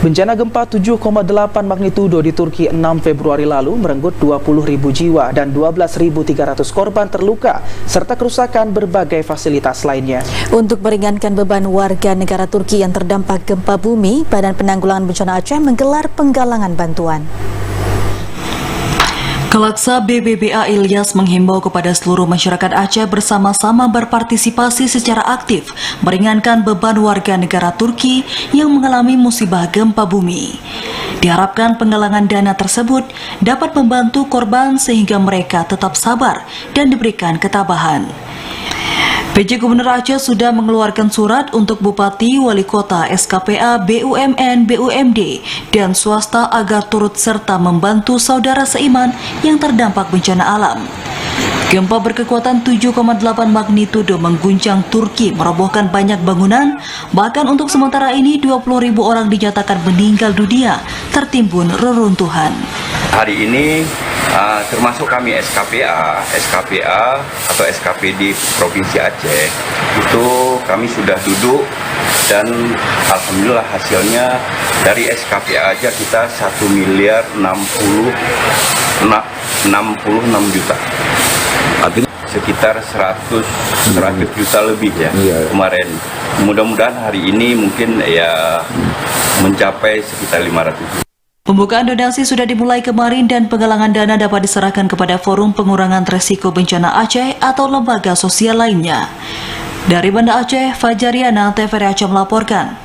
Bencana gempa 7,8 magnitudo di Turki 6 Februari lalu merenggut 20.000 jiwa dan 12.300 korban terluka, serta kerusakan berbagai fasilitas lainnya. Untuk meringankan beban warga negara Turki yang terdampak gempa bumi, Badan Penanggulangan Bencana Aceh menggelar penggalangan bantuan. Kalaksa BBBA Ilyas menghimbau kepada seluruh masyarakat Aceh bersama-sama berpartisipasi secara aktif meringankan beban warga negara Turki yang mengalami musibah gempa bumi. Diharapkan penggalangan dana tersebut dapat membantu korban sehingga mereka tetap sabar dan diberikan ketabahan. PJ Gubernur Aceh sudah mengeluarkan surat untuk Bupati, Wali Kota, SKPA, BUMN, BUMD, dan swasta agar turut serta membantu saudara seiman yang terdampak bencana alam. Gempa berkekuatan 7,8 magnitudo mengguncang Turki, merobohkan banyak bangunan, bahkan untuk sementara ini 20.000 orang dinyatakan meninggal dunia tertimbun reruntuhan. Hari ini termasuk kami SKPA atau SKP di Provinsi Aceh, itu kami sudah duduk dan alhamdulillah hasilnya dari SKPA aja kita 1.066 juta. Artinya sekitar 100 juta lebih ya kemarin. Mudah-mudahan hari ini mungkin ya mencapai sekitar 500 juta. Pembukaan donasi sudah dimulai kemarin dan penggalangan dana dapat diserahkan kepada Forum Pengurangan Resiko Bencana Aceh atau lembaga sosial lainnya. Dari Banda Aceh, Fajariana, TVRI Aceh melaporkan.